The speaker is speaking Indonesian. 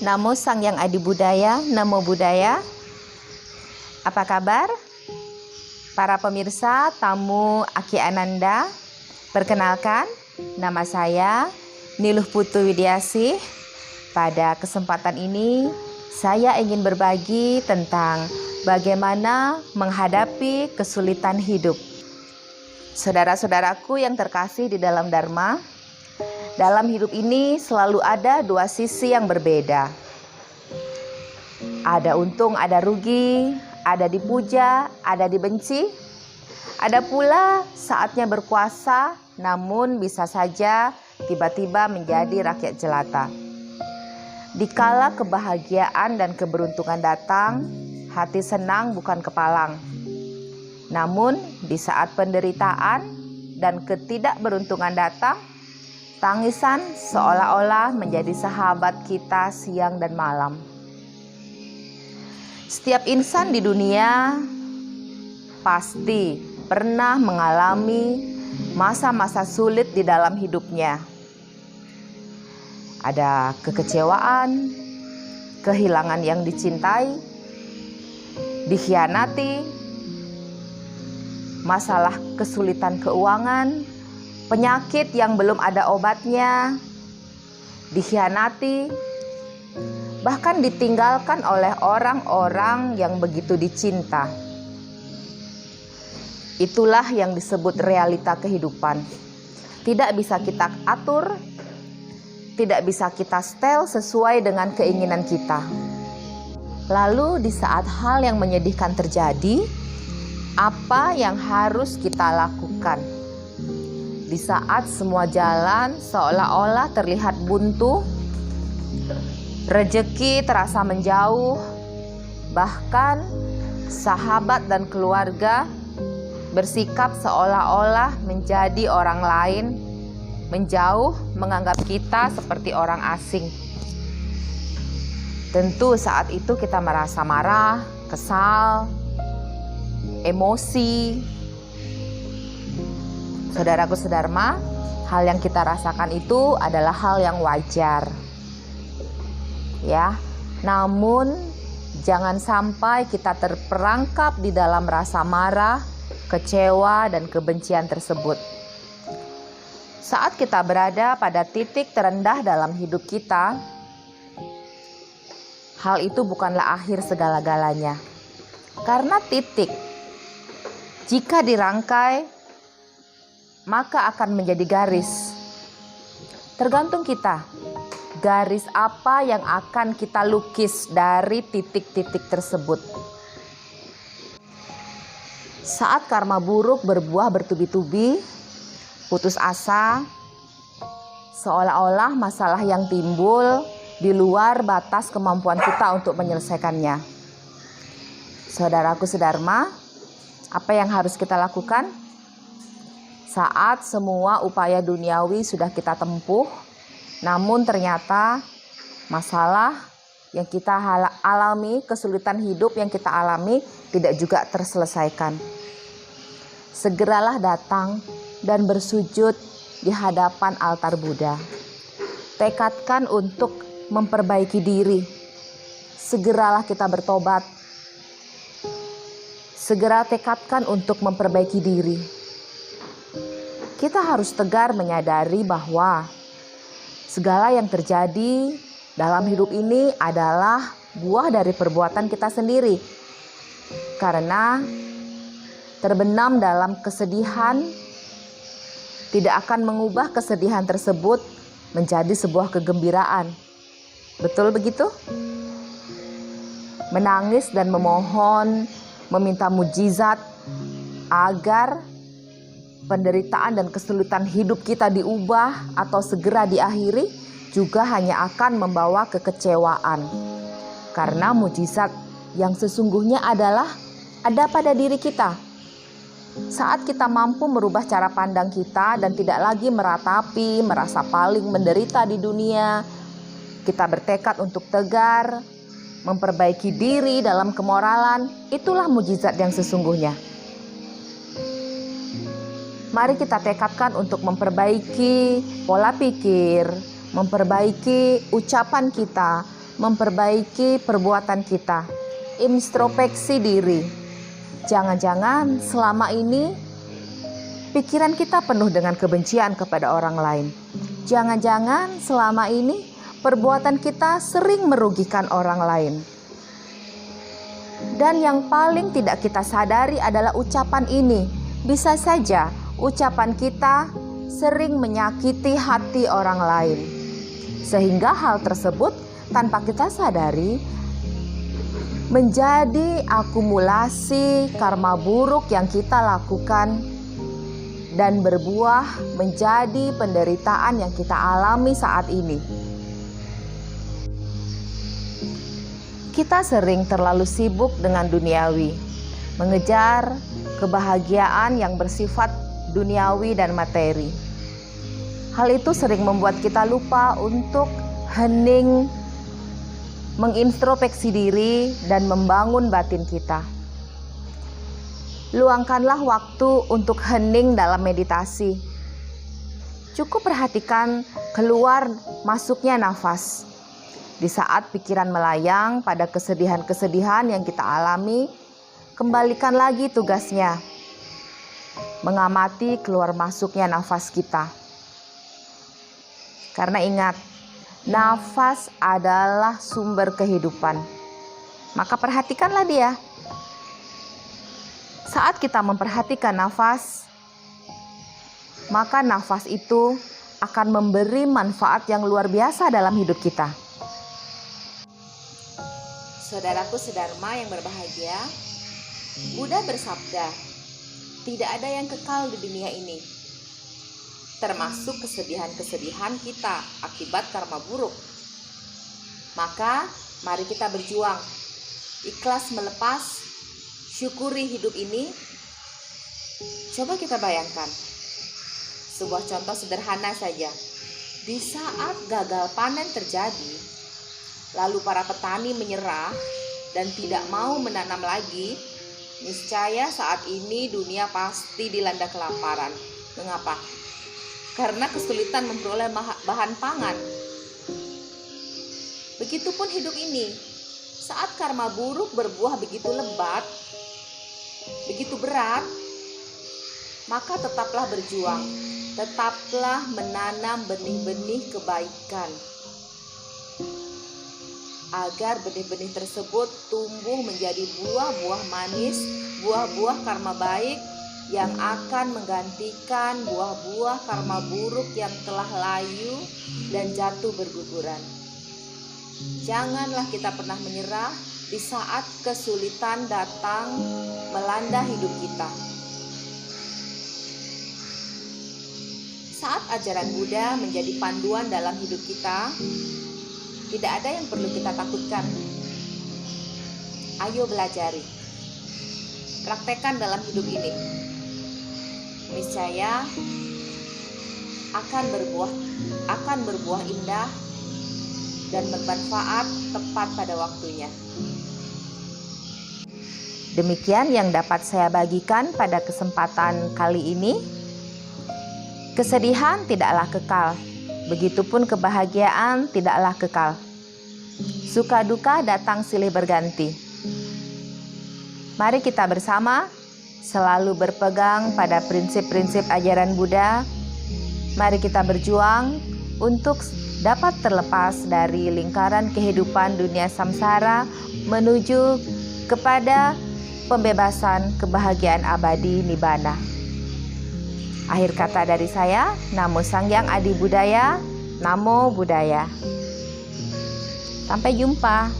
Namo Sang Yang Adi Budaya, Namo Buddhaya. Apa kabar? Para pemirsa, tamu Aki Ananda. Perkenalkan, nama saya Niluh Putu Widiasih. Pada kesempatan ini, saya ingin berbagi tentang bagaimana menghadapi kesulitan hidup. Saudara-saudaraku yang terkasih di dalam Dharma, dalam hidup ini selalu ada dua sisi yang berbeda. Ada untung, ada rugi, ada dipuja, ada dibenci. Ada pula saatnya berkuasa, namun bisa saja tiba-tiba menjadi rakyat jelata. Dikala kebahagiaan dan keberuntungan datang, hati senang bukan kepalang. Namun di saat penderitaan dan ketidakberuntungan datang, tangisan seolah-olah menjadi sahabat kita siang dan malam. Setiap insan di dunia pasti pernah mengalami masa-masa sulit di dalam hidupnya. Ada kekecewaan, kehilangan yang dicintai, dikhianati, masalah kesulitan keuangan, penyakit yang belum ada obatnya, dikhianati, bahkan ditinggalkan oleh orang-orang yang begitu dicinta. Itulah yang disebut realita kehidupan. Tidak bisa kita atur, tidak bisa kita setel sesuai dengan keinginan kita. Lalu di saat hal yang menyedihkan terjadi, apa yang harus kita lakukan? Di saat semua jalan seolah-olah terlihat buntu, rezeki terasa menjauh, bahkan sahabat dan keluarga bersikap seolah-olah menjadi orang lain, menjauh, menganggap kita seperti orang asing. Tentu saat itu kita merasa marah, kesal, emosi. Saudaraku sedharma, hal yang kita rasakan itu adalah hal yang wajar. Ya, namun jangan sampai kita terperangkap di dalam rasa marah, kecewa, dan kebencian tersebut. Saat kita berada pada titik terendah dalam hidup kita, hal itu bukanlah akhir segala-galanya. Karena titik, jika dirangkai, maka akan menjadi garis. Tergantung kita, garis apa yang akan kita lukis dari titik-titik tersebut. Saat karma buruk berbuah bertubi-tubi, putus asa, seolah-olah masalah yang timbul di luar batas kemampuan kita untuk menyelesaikannya. Saudaraku sedharma, apa yang harus kita lakukan? Saat semua upaya duniawi sudah kita tempuh, namun ternyata masalah yang kita alami, kesulitan hidup yang kita alami tidak juga terselesaikan. Segeralah datang dan bersujud di hadapan altar Buddha. Tekadkan untuk memperbaiki diri. Segeralah kita bertobat. Segera tekadkan untuk memperbaiki diri. Kita harus tegar menyadari bahwa segala yang terjadi dalam hidup ini adalah buah dari perbuatan kita sendiri. Karena terbenam dalam kesedihan tidak akan mengubah kesedihan tersebut menjadi sebuah kegembiraan. Betul begitu? Menangis dan memohon, meminta mujizat agar penderitaan dan kesulitan hidup kita diubah atau segera diakhiri juga hanya akan membawa kekecewaan. Karena mujizat yang sesungguhnya adalah ada pada diri kita. Saat kita mampu merubah cara pandang kita dan tidak lagi meratapi, merasa paling menderita di dunia, kita bertekad untuk tegar, memperbaiki diri dalam kemoralan, itulah mujizat yang sesungguhnya. Mari kita tekadkan untuk memperbaiki pola pikir, memperbaiki ucapan kita, memperbaiki perbuatan kita, introspeksi diri. Jangan-jangan selama ini pikiran kita penuh dengan kebencian kepada orang lain. Jangan-jangan selama ini perbuatan kita sering merugikan orang lain. Dan yang paling tidak kita sadari adalah ucapan ini. Bisa saja ucapan kita sering menyakiti hati orang lain. Sehingga hal tersebut tanpa kita sadari menjadi akumulasi karma buruk yang kita lakukan dan berbuah menjadi penderitaan yang kita alami saat ini. Kita sering terlalu sibuk dengan duniawi, mengejar kebahagiaan yang bersifat duniawi dan materi. Hal itu sering membuat kita lupa untuk hening, mengintrospeksi diri dan membangun batin kita. Luangkanlah waktu untuk hening dalam meditasi. Cukup perhatikan keluar masuknya nafas. Di saat pikiran melayang pada kesedihan-kesedihan yang kita alami, kembalikan lagi tugasnya, mengamati keluar masuknya nafas kita. Karena ingat, nafas adalah sumber kehidupan. Maka perhatikanlah dia. Saat kita memperhatikan nafas, maka nafas itu akan memberi manfaat yang luar biasa dalam hidup kita. Saudaraku sedharma yang berbahagia, Buddha bersabda, tidak ada yang kekal di dunia ini, termasuk kesedihan-kesedihan kita akibat karma buruk. Maka mari kita berjuang, ikhlas melepas, syukuri hidup ini. Coba kita bayangkan, sebuah contoh sederhana saja. Di saat gagal panen terjadi, lalu para petani menyerah dan tidak mau menanam lagi, niscaya saat ini dunia pasti dilanda kelaparan. Mengapa? Karena kesulitan memperoleh bahan pangan. Begitupun hidup ini. Saat karma buruk berbuah begitu lebat, begitu berat, maka tetaplah berjuang. Tetaplah menanam benih-benih kebaikan, agar benih-benih tersebut tumbuh menjadi buah-buah manis, buah-buah karma baik yang akan menggantikan buah-buah karma buruk yang telah layu dan jatuh berguguran. Janganlah kita pernah menyerah di saat kesulitan datang melanda hidup kita. Saat ajaran Buddha menjadi panduan dalam hidup kita, tidak ada yang perlu kita takutkan. Ayo belajari, praktekkan dalam hidup ini. Niscaya akan berbuah indah dan bermanfaat tepat pada waktunya. Demikian yang dapat saya bagikan pada kesempatan kali ini. Kesedihan tidaklah kekal. Begitupun kebahagiaan tidaklah kekal. Suka duka datang silih berganti. Mari kita bersama selalu berpegang pada prinsip-prinsip ajaran Buddha. Mari kita berjuang untuk dapat terlepas dari lingkaran kehidupan dunia samsara menuju kepada pembebasan kebahagiaan abadi nibbana. Akhir kata dari saya, Namo Sanghyang Adi Budaya, Namo Buddhaya. Sampai jumpa.